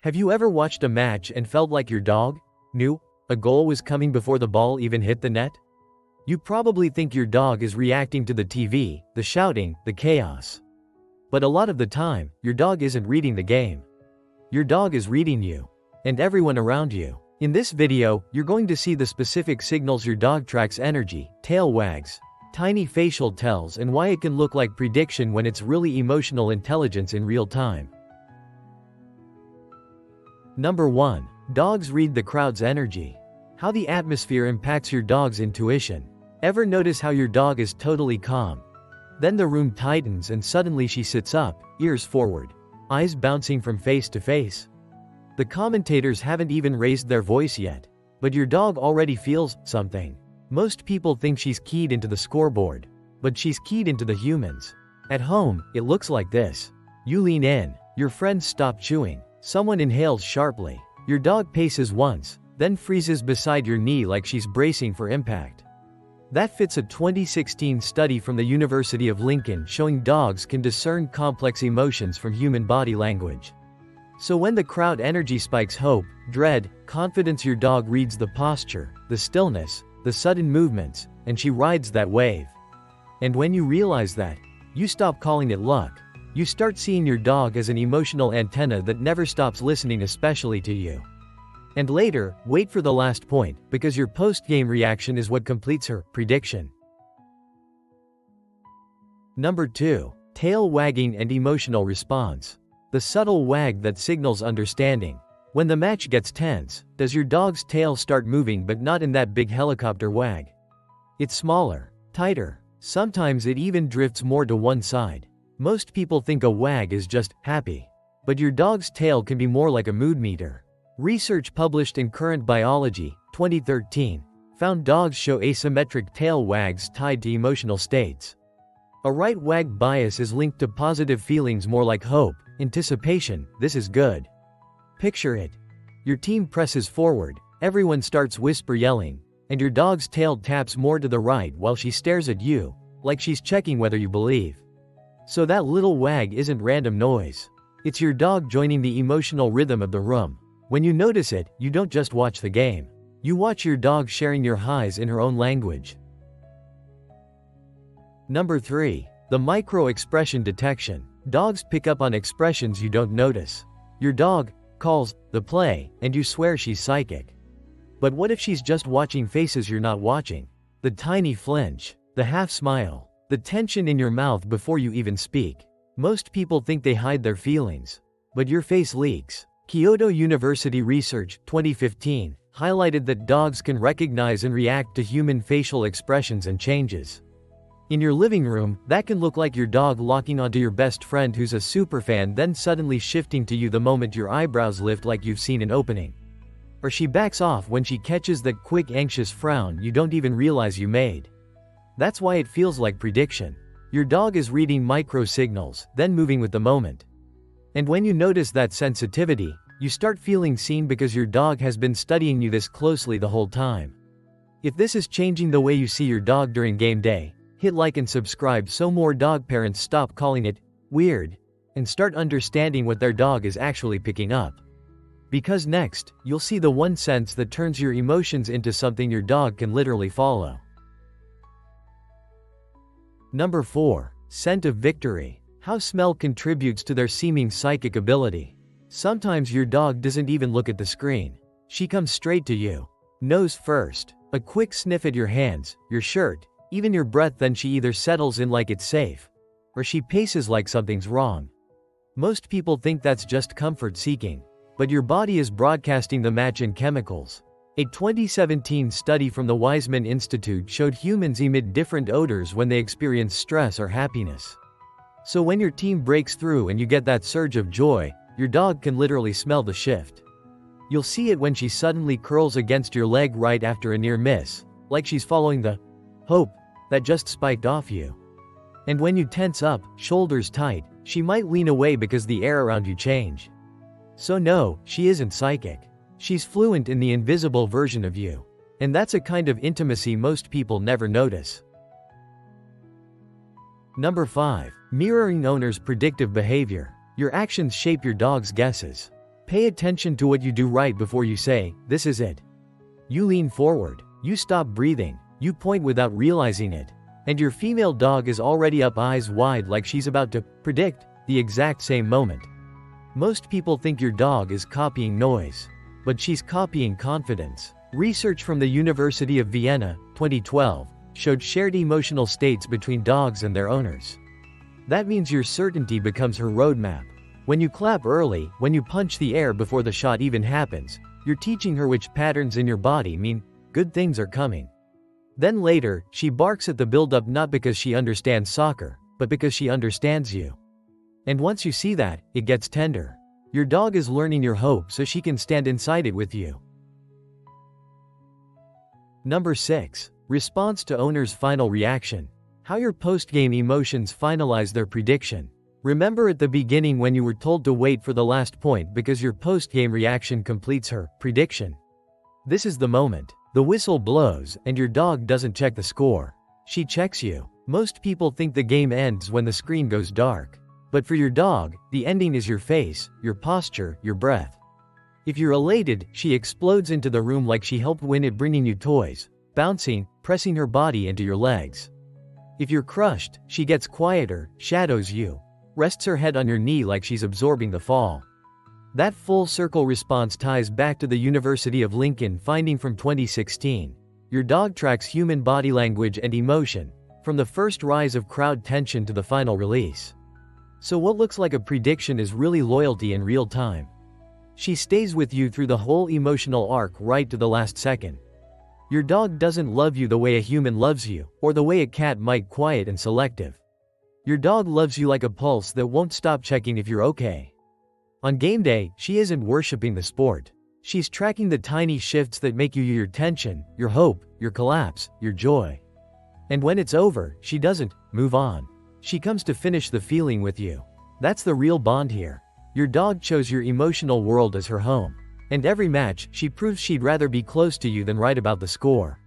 Have you ever watched a match and felt like your dog knew a goal was coming before the ball even hit the net? You probably think your dog is reacting to the TV, the shouting, the chaos. But a lot of the time, your dog isn't reading the game. Your dog is reading you and everyone around you. In this video, you're going to see the specific signals your dog tracks: energy, tail wags, tiny facial tells, and why it can look like prediction when it's really emotional intelligence in real time. Number 1. Dogs read the crowd's energy. How the atmosphere impacts your dog's intuition. Ever notice how your dog is totally calm? Then the room tightens and suddenly she sits up, ears forward, eyes bouncing from face to face. The commentators haven't even raised their voice yet, but your dog already feels something. Most people think she's keyed into the scoreboard, but she's keyed into the humans. At home, it looks like this. You lean in, your friends stop chewing, someone inhales sharply, your dog paces once, then freezes beside your knee like she's bracing for impact. That fits a 2016 study from the University of Lincoln showing dogs can discern complex emotions from human body language. So when the crowd energy spikes hope, dread, confidence, your dog reads the posture, the stillness, the sudden movements, and she rides that wave. And when you realize that, you stop calling it luck. You start seeing your dog as an emotional antenna that never stops listening, especially to you. And later, wait for the last point, because your post-game reaction is what completes her prediction. Number 2. Tail wagging and emotional response. The subtle wag that signals understanding. When the match gets tense, does your dog's tail start moving, but not in that big helicopter wag? It's smaller, tighter. Sometimes it even drifts more to one side. Most people think a wag is just happy. But your dog's tail can be more like a mood meter. Research published in Current Biology, 2013, found dogs show asymmetric tail wags tied to emotional states. A right wag bias is linked to positive feelings, more like hope, anticipation, this is good. Picture it. Your team presses forward, everyone starts whisper yelling, and your dog's tail taps more to the right while she stares at you, like she's checking whether you believe. So that little wag isn't random noise. It's your dog joining the emotional rhythm of the room. When you notice it, you don't just watch the game. You watch your dog sharing your highs in her own language. Number 3. The micro-expression detection. Dogs pick up on expressions you don't notice. Your dog calls the play, and you swear she's psychic. But what if she's just watching faces you're not watching? The tiny flinch, the half smile, the tension in your mouth before you even speak. Most people think they hide their feelings. But your face leaks. Kyoto University research, 2015, highlighted that dogs can recognize and react to human facial expressions and changes. In your living room, that can look like your dog locking onto your best friend who's a superfan, then suddenly shifting to you the moment your eyebrows lift like you've seen an opening. Or she backs off when she catches that quick anxious frown you don't even realize you made. That's why it feels like prediction. Your dog is reading micro signals, then moving with the moment. And when you notice that sensitivity, you start feeling seen because your dog has been studying you this closely the whole time. If this is changing the way you see your dog during game day, hit like and subscribe so more dog parents stop calling it weird and start understanding what their dog is actually picking up. Because next, you'll see the one sense that turns your emotions into something your dog can literally follow. Number 4. Scent of victory. How smell contributes to their seeming psychic ability. Sometimes your dog doesn't even look at the screen. She comes straight to you. Nose first. A quick sniff at your hands, your shirt, even your breath, then she either settles in like it's safe, or she paces like something's wrong. Most people think that's just comfort seeking. But your body is broadcasting the match in chemicals. A 2017 study from the Weizmann Institute showed humans emit different odors when they experience stress or happiness. So when your team breaks through and you get that surge of joy, your dog can literally smell the shift. You'll see it when she suddenly curls against your leg right after a near miss, like she's following the hope that just spiked off you. And when you tense up, shoulders tight, she might lean away because the air around you change. So no, she isn't psychic. She's fluent in the invisible version of you. And that's a kind of intimacy most people never notice. Number 5. Mirroring owner's predictive behavior. Your actions shape your dog's guesses. Pay attention to what you do right before you say, "This is it." You lean forward. You stop breathing. You point without realizing it. And your female dog is already up, eyes wide, like she's about to predict the exact same moment. Most people think your dog is copying noise. But she's copying confidence. Research from the University of Vienna, 2012, showed shared emotional states between dogs and their owners. That means your certainty becomes her roadmap. When you clap early, when you punch the air before the shot even happens, you're teaching her which patterns in your body mean good things are coming. Then later, she barks at the build-up, not because she understands soccer, but because she understands you. And once you see that, it gets tender. Your dog is learning your hope so she can stand inside it with you. Number 6. Response to owner's final reaction. How your post-game emotions finalize their prediction. Remember at the beginning when you were told to wait for the last point because your post-game reaction completes her prediction. This is the moment. The whistle blows, and your dog doesn't check the score. She checks you. Most people think the game ends when the screen goes dark. But for your dog, the ending is your face, your posture, your breath. If you're elated, she explodes into the room like she helped win it, bringing you toys, bouncing, pressing her body into your legs. If you're crushed, she gets quieter, shadows you, rests her head on your knee like she's absorbing the fall. That full circle response ties back to the University of Lincoln finding from 2016. Your dog tracks human body language and emotion, from the first rise of crowd tension to the final release. So what looks like a prediction is really loyalty in real time. She stays with you through the whole emotional arc, right to the last second. Your dog doesn't love you the way a human loves you, or the way a cat might, quiet and selective. Your dog loves you like a pulse that won't stop checking if you're okay. On game day, she isn't worshiping the sport. She's tracking the tiny shifts that make you your tension, your hope, your collapse, your joy. And when it's over, she doesn't move on. She comes to finish the feeling with you. That's the real bond here. Your dog chose your emotional world as her home. And every match, she proves she'd rather be close to you than right about the score.